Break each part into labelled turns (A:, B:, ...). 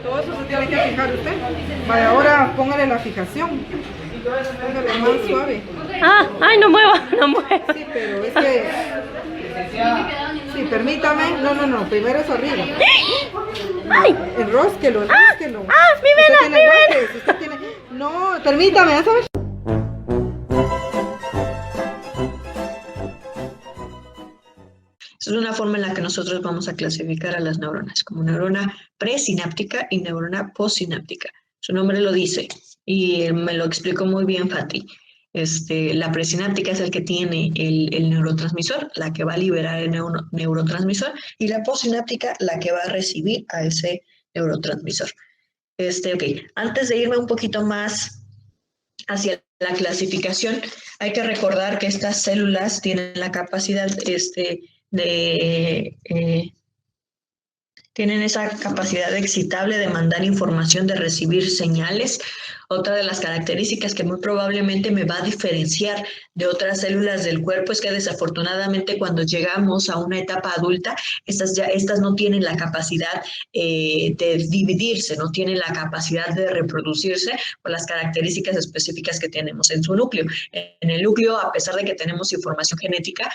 A: Todo eso se tiene que fijar usted. Vaya, ahora póngale la fijación. Póngale más suave.
B: Ah, ay, no mueva, no mueva.
A: Sí, pero es que... Sí, permítame. No, primero es arriba.
B: Ay.
A: Enrósquelo.
B: Mi vena,
A: Usted tiene guantes, usted tiene... No, permítame, ¿ya sabes?
C: Esa es una forma en la que nosotros vamos a clasificar a las neuronas, como neurona presináptica y neurona postsináptica. Su nombre lo dice y me lo explicó muy bien Fati. La presináptica es el que tiene el neurotransmisor, la que va a liberar el neurotransmisor, y la postsináptica la que va a recibir a ese neurotransmisor. Ok, antes de irme un poquito más hacia la clasificación, hay que recordar que estas células tienen la capacidad tienen esa capacidad excitable de mandar información, de recibir señales. Otra de las características que muy probablemente me va a diferenciar de otras células del cuerpo es que desafortunadamente cuando llegamos a una etapa adulta, estas no tienen la capacidad de dividirse, no tienen la capacidad de reproducirse por las características específicas que tenemos en su núcleo. En el núcleo, a pesar de que tenemos información genética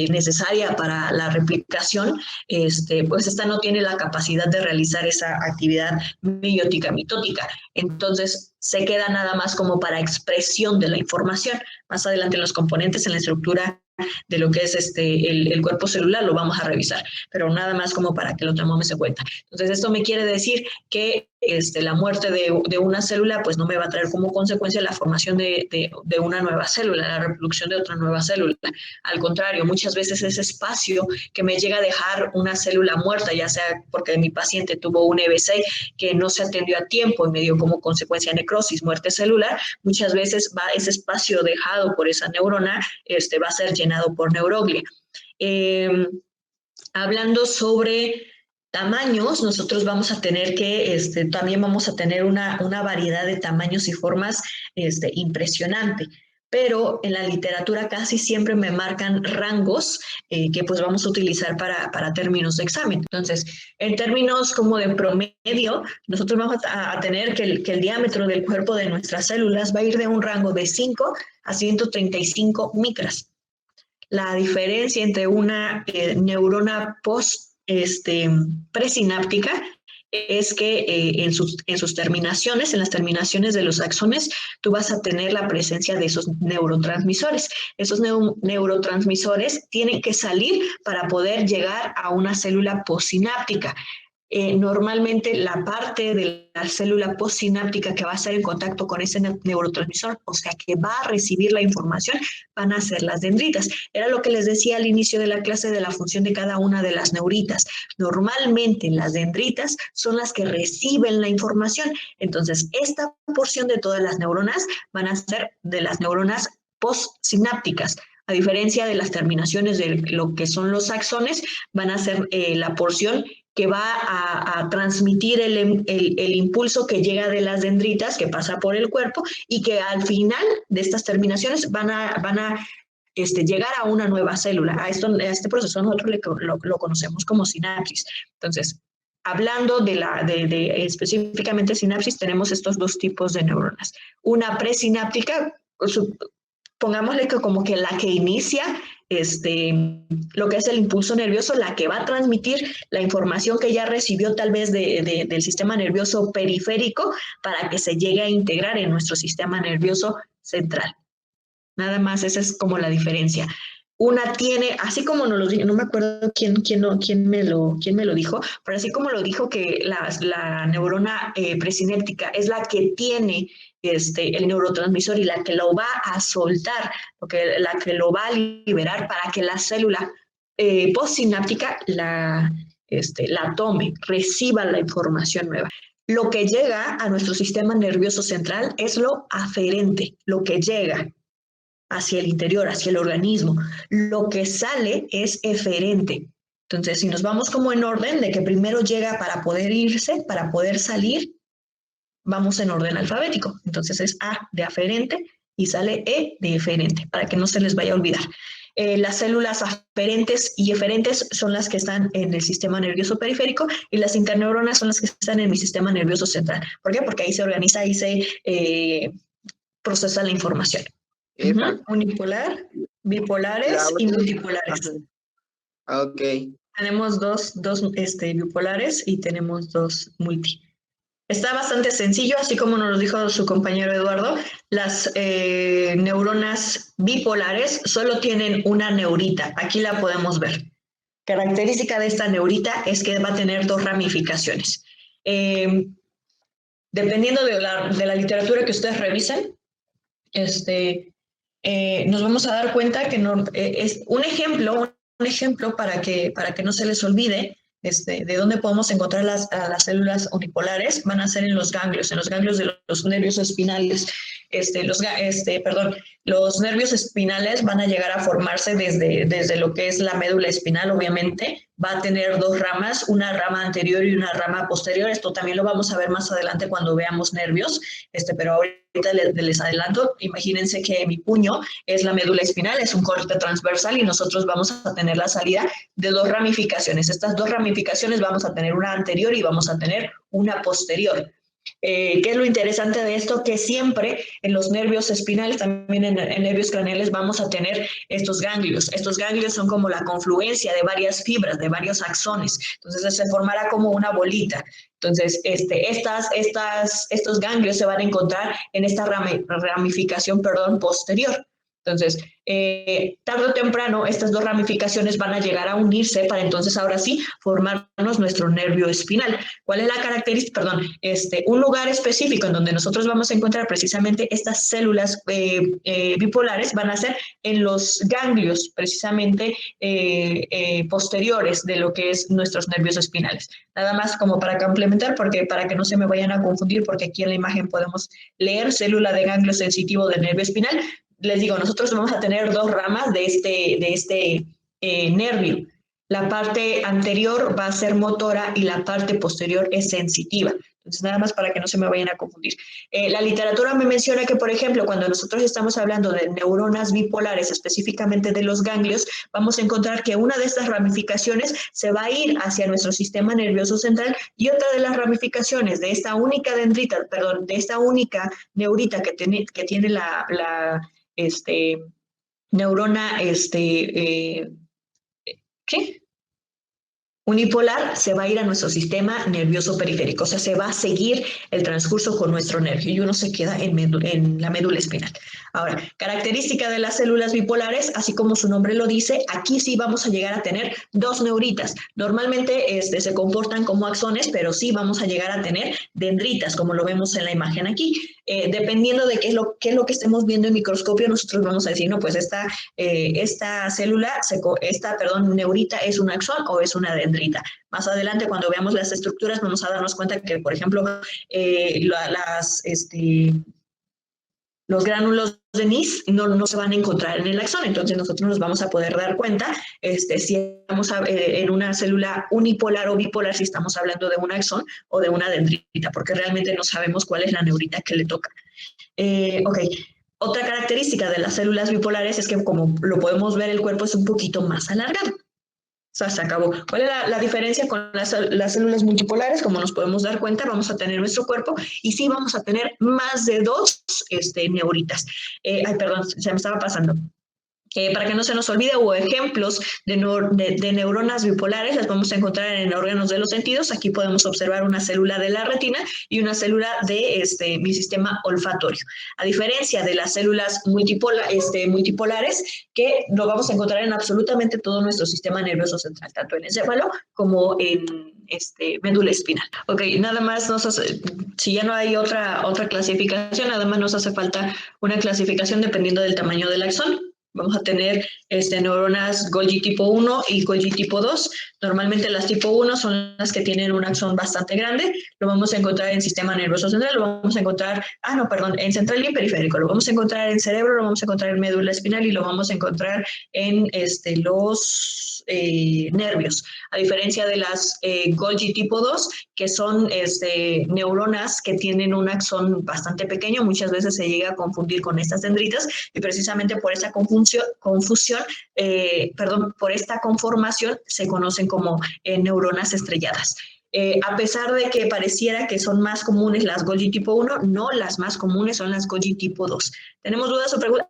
C: necesaria para la replicación, pues esta no tiene la capacidad de realizar esa actividad meiótica mitótica. Entonces se queda nada más como para expresión de la información. Más adelante en los componentes, en la estructura de lo que es el cuerpo celular, lo vamos a revisar, pero nada más como para que lo tomemos en cuenta. Entonces esto me quiere decir que la muerte de una célula pues no me va a traer como consecuencia la formación de una nueva célula, la reproducción de otra nueva célula. Al contrario, muchas veces ese espacio que me llega a dejar una célula muerta, ya sea porque mi paciente tuvo un EBC que no se atendió a tiempo y me dio como consecuencia necrosis, muerte celular, muchas veces ese espacio dejado por esa neurona va a ser llenado por neuroglia. Hablando sobre tamaños, nosotros vamos a tener que, también vamos a tener una variedad de tamaños y formas impresionante. Pero en la literatura casi siempre me marcan rangos que pues vamos a utilizar para términos de examen. Entonces, en términos como de promedio, nosotros vamos a tener que el diámetro del cuerpo de nuestras células va a ir de un rango de 5 a 135 micras. La diferencia entre una neurona presináptica es que en sus terminaciones, en las terminaciones de los axones, tú vas a tener la presencia de esos neurotransmisores. Esos neurotransmisores tienen que salir para poder llegar a una célula postsináptica. Normalmente la parte de la célula postsináptica que va a estar en contacto con ese neurotransmisor, o sea, que va a recibir la información, van a ser las dendritas. Era lo que les decía al inicio de la clase de la función de cada una de las neuritas. Normalmente las dendritas son las que reciben la información. Entonces, esta porción de todas las neuronas van a ser de las neuronas postsinápticas. A diferencia de las terminaciones de lo que son los axones, van a ser la porción que va a transmitir el impulso que llega de las dendritas, que pasa por el cuerpo, y que al final de estas terminaciones van a llegar a una nueva célula. A este proceso nosotros lo conocemos como sinapsis. Entonces, hablando de específicamente sinapsis, tenemos estos dos tipos de neuronas. Una presináptica, pongámosle que como que la que inicia lo que es el impulso nervioso, la que va a transmitir la información que ya recibió tal vez del sistema nervioso periférico para que se llegue a integrar en nuestro sistema nervioso central. Nada más, esa es como la diferencia. Una tiene, así como nos lo dijo, no me acuerdo quién me lo dijo, pero así como lo dijo que la neurona presinéptica es la que tiene el neurotransmisor y la que lo va a soltar, porque la que lo va a liberar para que la célula postsináptica la tome, reciba la información nueva. Lo que llega a nuestro sistema nervioso central es lo aferente, lo que llega hacia el interior, hacia el organismo. Lo que sale es eferente. Entonces, si nos vamos como en orden de que primero llega para poder irse, para poder salir, vamos en orden alfabético. Entonces es A de aferente y sale E de eferente, para que no se les vaya a olvidar. Las células aferentes y eferentes son las que están en el sistema nervioso periférico y las interneuronas son las que están en mi sistema nervioso central. ¿Por qué? Porque ahí se organiza y se procesa la información. Unipolar, bipolares y multipolares.
D: Ok.
C: Tenemos dos bipolares y tenemos dos multi. Está bastante sencillo, así como nos lo dijo su compañero Eduardo. Las neuronas bipolares solo tienen una neurita. Aquí la podemos ver. Característica de esta neurita es que va a tener dos ramificaciones. Dependiendo de la literatura que ustedes revisen, nos vamos a dar cuenta que no, es un ejemplo para que no se les olvide de dónde podemos encontrar las células unipolares. Van a ser en los ganglios de los nervios espinales. Los nervios espinales van a llegar a formarse desde lo que es la médula espinal, obviamente. Va a tener dos ramas, una rama anterior y una rama posterior. Esto también lo vamos a ver más adelante cuando veamos nervios, pero ahorita les adelanto. Imagínense que mi puño es la médula espinal, es un corte transversal y nosotros vamos a tener la salida de dos ramificaciones. Estas dos ramificaciones vamos a tener una anterior y vamos a tener una posterior. ¿Qué es lo interesante de esto? Que siempre en los nervios espinales, también en nervios craneales, vamos a tener estos ganglios. Estos ganglios son como la confluencia de varias fibras, de varios axones. Entonces se formará como una bolita. Entonces, estos ganglios se van a encontrar en esta ramificación posterior. Entonces, tarde o temprano, estas dos ramificaciones van a llegar a unirse para entonces, ahora sí, formarnos nuestro nervio espinal. ¿Cuál es la característica? Un lugar específico en donde nosotros vamos a encontrar precisamente estas células bipolares van a ser en los ganglios, precisamente posteriores de lo que es nuestros nervios espinales. Nada más como para complementar, para que no se me vayan a confundir, porque aquí en la imagen podemos leer célula de ganglio sensitivo del nervio espinal. Les digo, nosotros vamos a tener dos ramas de este nervio. La parte anterior va a ser motora y la parte posterior es sensitiva. Entonces, nada más para que no se me vayan a confundir. La literatura me menciona que, por ejemplo, cuando nosotros estamos hablando de neuronas bipolares, específicamente de los ganglios, vamos a encontrar que una de estas ramificaciones se va a ir hacia nuestro sistema nervioso central y otra de las ramificaciones de esta única de esta única neurita que tiene la neurona, unipolar, se va a ir a nuestro sistema nervioso periférico, o sea, se va a seguir el transcurso con nuestro nervio y uno se queda en la médula espinal. Ahora, característica de las células bipolares, así como su nombre lo dice, aquí sí vamos a llegar a tener dos neuritas. Normalmente se comportan como axones, pero sí vamos a llegar a tener dendritas, como lo vemos en la imagen aquí. Dependiendo de qué es lo que estemos viendo en microscopio, nosotros vamos a decir, no, pues esta neurita es un axón o es una dendrita. Más adelante, cuando veamos las estructuras, vamos a darnos cuenta que, por ejemplo, los gránulos de Nis no se van a encontrar en el axón, entonces nosotros nos vamos a poder dar cuenta si estamos en una célula unipolar o bipolar, si estamos hablando de un axón o de una dendrita, porque realmente no sabemos cuál es la neurita que le toca. Otra característica de las células bipolares es que, como lo podemos ver, el cuerpo es un poquito más alargado. O sea, se acabó. ¿Cuál es la diferencia con las células multipolares? Como nos podemos dar cuenta, vamos a tener nuestro cuerpo y sí vamos a tener más de dos neuritas. Perdón, se me estaba pasando. Para que no se nos olvide, hubo ejemplos de neuronas bipolares, las vamos a encontrar en órganos de los sentidos. Aquí podemos observar una célula de la retina y una célula de mi sistema olfatorio. A diferencia de las células multipolares, que lo vamos a encontrar en absolutamente todo nuestro sistema nervioso central, tanto en encéfalo como en médula espinal. Ok, nada más si ya no hay otra clasificación, nada más nos hace falta una clasificación dependiendo del tamaño del axón. Vamos a tener neuronas Golgi tipo 1 y Golgi tipo 2. Normalmente las tipo 1 son las que tienen un axón bastante grande. Lo vamos a encontrar en sistema nervioso central, lo vamos a encontrar, en central y en periférico. Lo vamos a encontrar en cerebro, lo vamos a encontrar en médula espinal y lo vamos a encontrar en los nervios. A diferencia de las Golgi tipo 2, que son neuronas que tienen un axón bastante pequeño, muchas veces se llega a confundir con estas dendritas y precisamente por esa confusión por esta conformación se conocen como neuronas estrelladas. A pesar de que pareciera que son más comunes las Golgi tipo 1, no, las más comunes son las Golgi tipo 2. ¿Tenemos dudas o preguntas?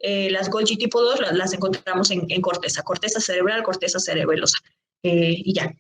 C: Las Golgi tipo 2 las encontramos en corteza cerebral, corteza cerebelosa. Y ya.